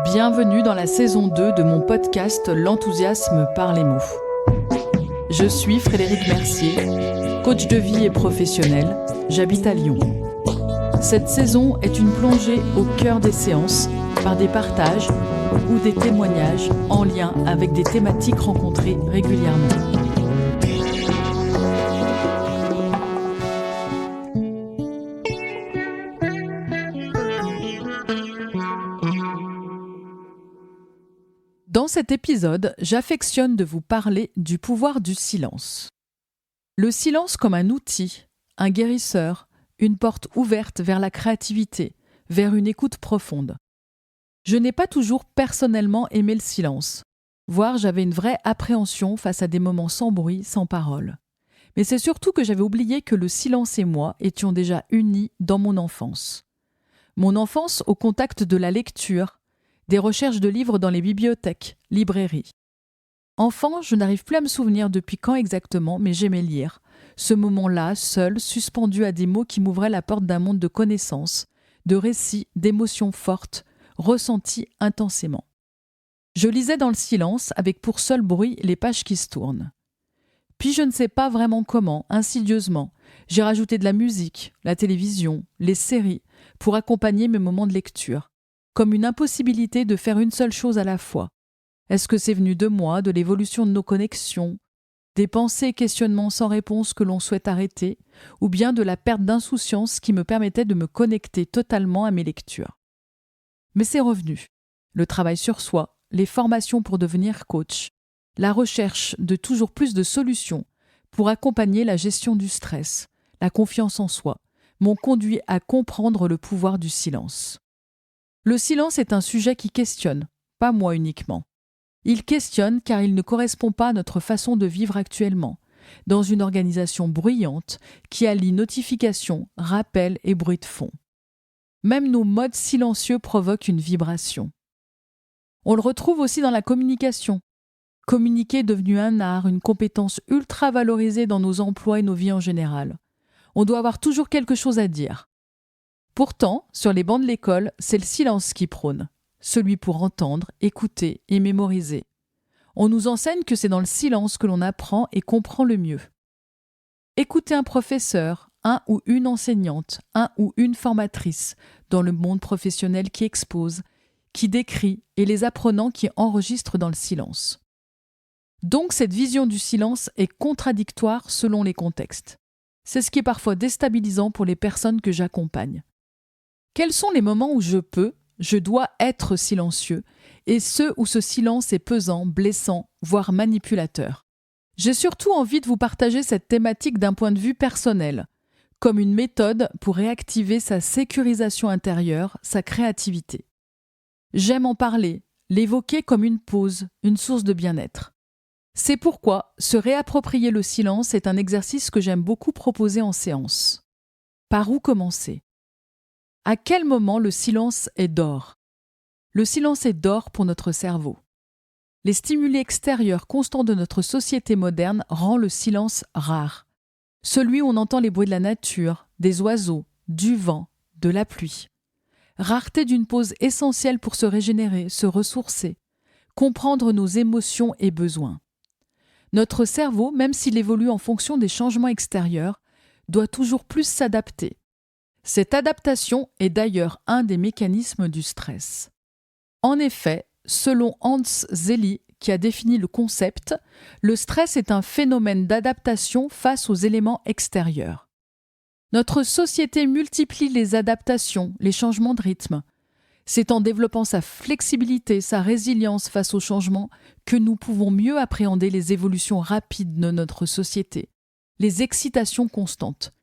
Bienvenue dans la saison 2 de mon podcast L'enthousiasme par les mots. Je suis Frédéric Mercier, coach de vie et professionnel, j'habite à Lyon. Cette saison est une plongée au cœur des séances par des partages ou des témoignages en lien avec des thématiques rencontrées régulièrement. Dans cet épisode, j'affectionne de vous parler du pouvoir du silence. Le silence comme un outil, un guérisseur, une porte ouverte vers la créativité, vers une écoute profonde. Je n'ai pas toujours personnellement aimé le silence, voire j'avais une vraie appréhension face à des moments sans bruit, sans parole. Mais c'est surtout que j'avais oublié que le silence et moi étions déjà unis dans mon enfance. Mon enfance au contact de la lecture, des recherches de livres dans les bibliothèques, librairies. Enfant, je n'arrive plus à me souvenir depuis quand exactement, mais j'aimais lire. Ce moment-là, seul, suspendu à des mots qui m'ouvraient la porte d'un monde de connaissances, de récits, d'émotions fortes, ressenties intensément. Je lisais dans le silence, avec pour seul bruit les pages qui se tournent. Puis je ne sais pas vraiment comment, insidieusement, j'ai rajouté de la musique, la télévision, les séries, pour accompagner mes moments de lecture, comme une impossibilité de faire une seule chose à la fois. Est-ce que c'est venu de moi, de l'évolution de nos connexions, des pensées et questionnements sans réponse que l'on souhaite arrêter, ou bien de la perte d'insouciance qui me permettait de me connecter totalement à mes lectures? Mais c'est revenu. Le travail sur soi, les formations pour devenir coach, la recherche de toujours plus de solutions pour accompagner la gestion du stress, la confiance en soi, m'ont conduit à comprendre le pouvoir du silence. Le silence est un sujet qui questionne, pas moi uniquement. Il questionne car il ne correspond pas à notre façon de vivre actuellement, dans une organisation bruyante qui allie notifications, rappels et bruit de fond. Même nos modes silencieux provoquent une vibration. On le retrouve aussi dans la communication. Communiquer est devenu un art, une compétence ultra valorisée dans nos emplois et nos vies en général. On doit avoir toujours quelque chose à dire. Pourtant, sur les bancs de l'école, c'est le silence qui prône, celui pour entendre, écouter et mémoriser. On nous enseigne que c'est dans le silence que l'on apprend et comprend le mieux. Écouter un professeur, un ou une enseignante, un ou une formatrice dans le monde professionnel qui expose, qui décrit et les apprenants qui enregistrent dans le silence. Donc cette vision du silence est contradictoire selon les contextes. C'est ce qui est parfois déstabilisant pour les personnes que j'accompagne. Quels sont les moments où je dois être silencieux, et ceux où ce silence est pesant, blessant, voire manipulateur? J'ai surtout envie de vous partager cette thématique d'un point de vue personnel, comme une méthode pour réactiver sa sécurisation intérieure, sa créativité. J'aime en parler, l'évoquer comme une pause, une source de bien-être. C'est pourquoi se réapproprier le silence est un exercice que j'aime beaucoup proposer en séance. Par où commencer ? À quel moment le silence est d'or ? Le silence est d'or pour notre cerveau. Les stimuli extérieurs constants de notre société moderne rendent le silence rare. Celui où on entend les bruits de la nature, des oiseaux, du vent, de la pluie. Rareté d'une pause essentielle pour se régénérer, se ressourcer, comprendre nos émotions et besoins. Notre cerveau, même s'il évolue en fonction des changements extérieurs, doit toujours plus s'adapter. Cette adaptation est d'ailleurs un des mécanismes du stress. En effet, selon Hans Selye, qui a défini le concept, le stress est un phénomène d'adaptation face aux éléments extérieurs. Notre société multiplie les adaptations, les changements de rythme. C'est en développant sa flexibilité, sa résilience face aux changements que nous pouvons mieux appréhender les évolutions rapides de notre société, les excitations constantes.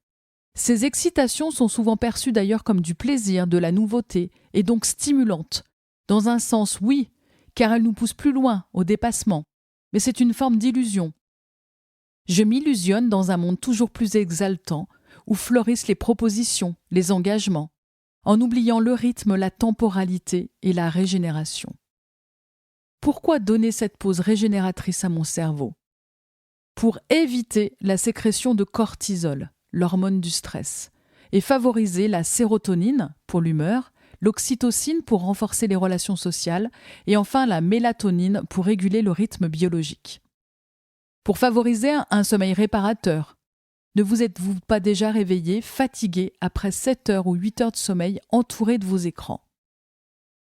Ces excitations sont souvent perçues d'ailleurs comme du plaisir, de la nouveauté, et donc stimulantes. Dans un sens, oui, car elles nous poussent plus loin, au dépassement. Mais c'est une forme d'illusion. Je m'illusionne dans un monde toujours plus exaltant, où fleurissent les propositions, les engagements, en oubliant le rythme, la temporalité et la régénération. Pourquoi donner cette pause régénératrice à mon cerveau ? Pour éviter la sécrétion de cortisol, l'hormone du stress, et favoriser la sérotonine pour l'humeur, l'oxytocine pour renforcer les relations sociales et enfin la mélatonine pour réguler le rythme biologique. Pour favoriser un sommeil réparateur, ne vous êtes-vous pas déjà réveillé, fatigué après 7 heures ou 8 heures de sommeil entouré de vos écrans?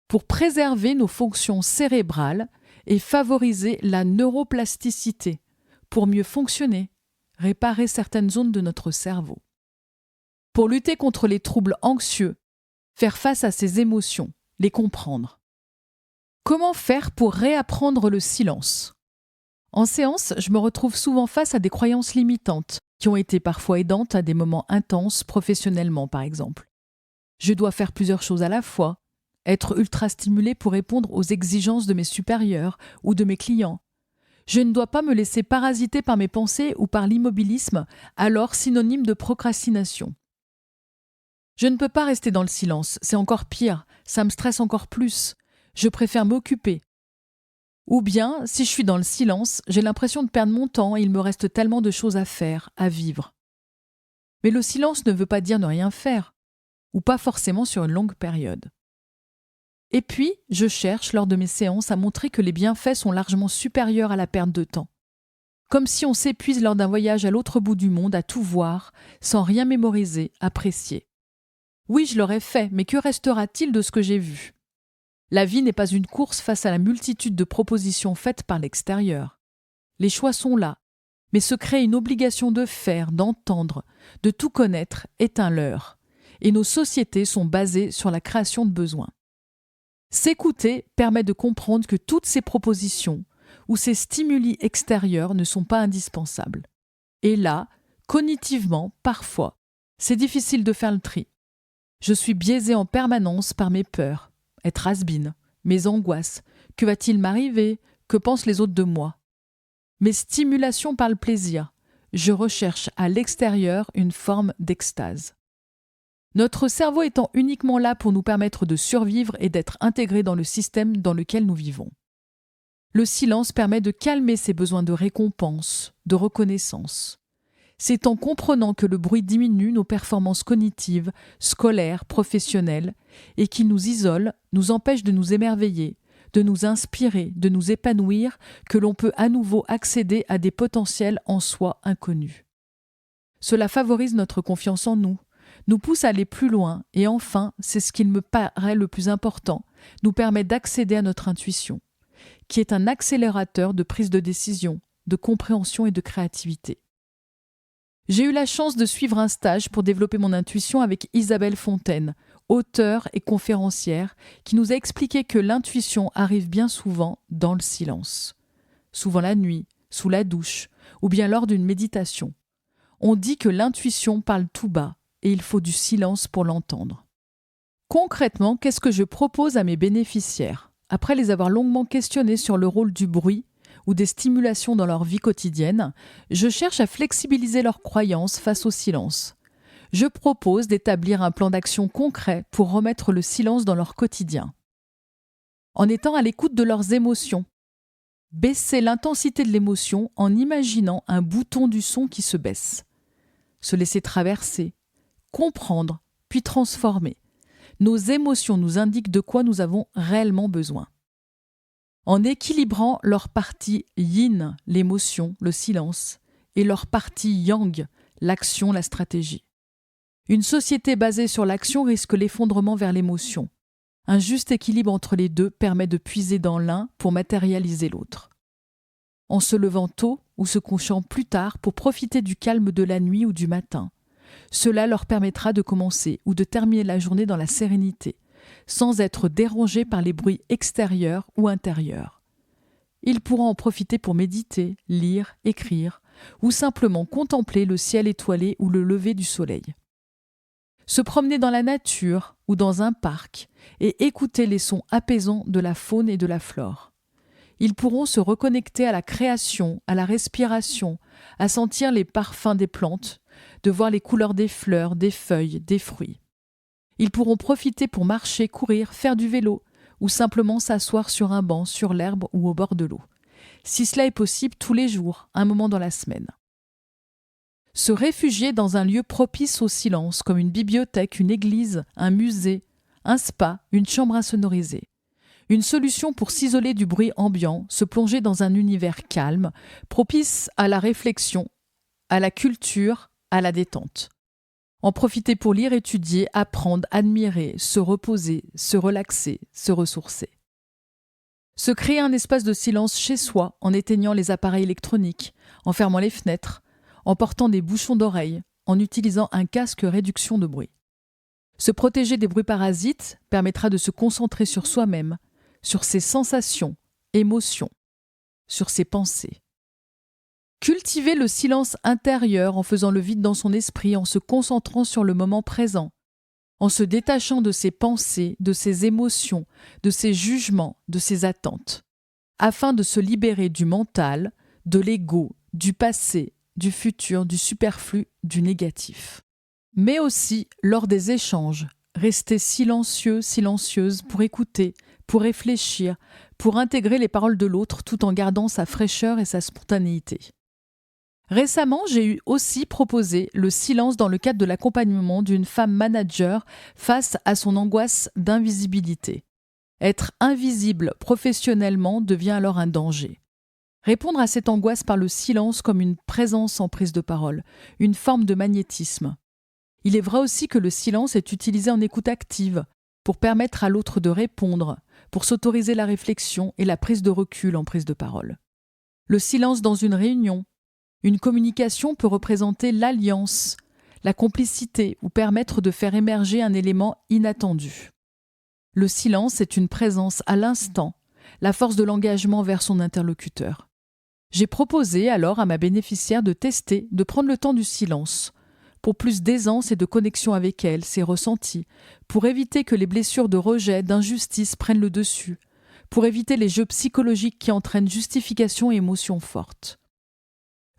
Pour préserver nos fonctions cérébrales et favoriser la neuroplasticité, pour mieux fonctionner, réparer certaines zones de notre cerveau. Pour lutter contre les troubles anxieux, faire face à ses émotions, les comprendre. Comment faire pour réapprendre le silence? En séance, je me retrouve souvent face à des croyances limitantes, qui ont été parfois aidantes à des moments intenses professionnellement par exemple. Je dois faire plusieurs choses à la fois, être ultra stimulé pour répondre aux exigences de mes supérieurs ou de mes clients. Je ne dois pas me laisser parasiter par mes pensées ou par l'immobilisme, alors synonyme de procrastination. Je ne peux pas rester dans le silence, c'est encore pire, ça me stresse encore plus. Je préfère m'occuper. Ou bien, si je suis dans le silence, j'ai l'impression de perdre mon temps et il me reste tellement de choses à faire, à vivre. Mais le silence ne veut pas dire ne rien faire, ou pas forcément sur une longue période. Et puis, je cherche lors de mes séances à montrer que les bienfaits sont largement supérieurs à la perte de temps. Comme si on s'épuise lors d'un voyage à l'autre bout du monde à tout voir, sans rien mémoriser, apprécier. Oui, je l'aurais fait, mais que restera-t-il de ce que j'ai vu? La vie n'est pas une course face à la multitude de propositions faites par l'extérieur. Les choix sont là, mais se créer une obligation de faire, d'entendre, de tout connaître est un leurre, et nos sociétés sont basées sur la création de besoins. S'écouter permet de comprendre que toutes ces propositions ou ces stimuli extérieurs ne sont pas indispensables. Et là, cognitivement, parfois, c'est difficile de faire le tri. Je suis biaisée en permanence par mes peurs, être has-been, mes angoisses, que va-t-il m'arriver, que pensent les autres de moi? Mes stimulations par le plaisir, je recherche à l'extérieur une forme d'extase. Notre cerveau étant uniquement là pour nous permettre de survivre et d'être intégré dans le système dans lequel nous vivons. Le silence permet de calmer ces besoins de récompense, de reconnaissance. C'est en comprenant que le bruit diminue nos performances cognitives, scolaires, professionnelles, et qu'il nous isole, nous empêche de nous émerveiller, de nous inspirer, de nous épanouir, que l'on peut à nouveau accéder à des potentiels en soi inconnus. Cela favorise notre confiance en nous pousse à aller plus loin et enfin, c'est ce qu'il me paraît le plus important, nous permet d'accéder à notre intuition, qui est un accélérateur de prise de décision, de compréhension et de créativité. J'ai eu la chance de suivre un stage pour développer mon intuition avec Isabelle Fontaine, auteure et conférencière, qui nous a expliqué que l'intuition arrive bien souvent dans le silence. Souvent la nuit, sous la douche, ou bien lors d'une méditation. On dit que l'intuition parle tout bas, et il faut du silence pour l'entendre. Concrètement, qu'est-ce que je propose à mes bénéficiaires? Après les avoir longuement questionnés sur le rôle du bruit ou des stimulations dans leur vie quotidienne, je cherche à flexibiliser leurs croyances face au silence. Je propose d'établir un plan d'action concret pour remettre le silence dans leur quotidien. En étant à l'écoute de leurs émotions, baisser l'intensité de l'émotion en imaginant un bouton du son qui se baisse. Se laisser traverser, comprendre, puis transformer. Nos émotions nous indiquent de quoi nous avons réellement besoin. En équilibrant leur partie yin, l'émotion, le silence, et leur partie yang, l'action, la stratégie. Une société basée sur l'action risque l'effondrement vers l'émotion. Un juste équilibre entre les deux permet de puiser dans l'un pour matérialiser l'autre. En se levant tôt ou se couchant plus tard pour profiter du calme de la nuit ou du matin, cela leur permettra de commencer ou de terminer la journée dans la sérénité, sans être dérangés par les bruits extérieurs ou intérieurs. Ils pourront en profiter pour méditer, lire, écrire, ou simplement contempler le ciel étoilé ou le lever du soleil. Se promener dans la nature ou dans un parc et écouter les sons apaisants de la faune et de la flore. Ils pourront se reconnecter à la création, à la respiration, à sentir les parfums des plantes, de voir les couleurs des fleurs, des feuilles, des fruits. Ils pourront profiter pour marcher, courir, faire du vélo ou simplement s'asseoir sur un banc, sur l'herbe ou au bord de l'eau. Si cela est possible tous les jours, un moment dans la semaine. Se réfugier dans un lieu propice au silence, comme une bibliothèque, une église, un musée, un spa, une chambre insonorisée. Une solution pour s'isoler du bruit ambiant, se plonger dans un univers calme, propice à la réflexion, à la culture, à la détente. En profiter pour lire, étudier, apprendre, admirer, se reposer, se relaxer, se ressourcer. Se créer un espace de silence chez soi en éteignant les appareils électroniques, en fermant les fenêtres, en portant des bouchons d'oreilles, en utilisant un casque réduction de bruit. Se protéger des bruits parasites permettra de se concentrer sur soi-même, sur ses sensations, émotions, sur ses pensées. Cultiver le silence intérieur en faisant le vide dans son esprit, en se concentrant sur le moment présent, en se détachant de ses pensées, de ses émotions, de ses jugements, de ses attentes, afin de se libérer du mental, de l'ego, du passé, du futur, du superflu, du négatif. Mais aussi, lors des échanges, rester silencieux, silencieuse pour écouter, pour réfléchir, pour intégrer les paroles de l'autre tout en gardant sa fraîcheur et sa spontanéité. Récemment, j'ai aussi proposé le silence dans le cadre de l'accompagnement d'une femme manager face à son angoisse d'invisibilité. Être invisible professionnellement devient alors un danger. Répondre à cette angoisse par le silence comme une présence en prise de parole, une forme de magnétisme. Il est vrai aussi que le silence est utilisé en écoute active, pour permettre à l'autre de répondre, pour s'autoriser la réflexion et la prise de recul en prise de parole. Le silence dans une réunion, une communication peut représenter l'alliance, la complicité ou permettre de faire émerger un élément inattendu. Le silence est une présence à l'instant, la force de l'engagement vers son interlocuteur. J'ai proposé alors à ma bénéficiaire de tester, de prendre le temps du silence, pour plus d'aisance et de connexion avec elle, ses ressentis, pour éviter que les blessures de rejet, d'injustice prennent le dessus, pour éviter les jeux psychologiques qui entraînent justification et émotions fortes.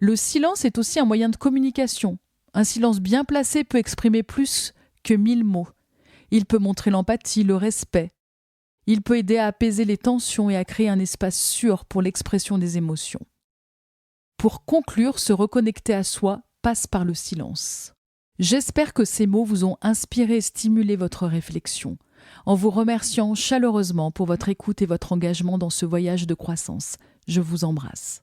Le silence est aussi un moyen de communication. Un silence bien placé peut exprimer plus que 1000 mots. Il peut montrer l'empathie, le respect. Il peut aider à apaiser les tensions et à créer un espace sûr pour l'expression des émotions. Pour conclure, se reconnecter à soi passe par le silence. J'espère que ces mots vous ont inspiré et stimulé votre réflexion, en vous remerciant chaleureusement pour votre écoute et votre engagement dans ce voyage de croissance. Je vous embrasse.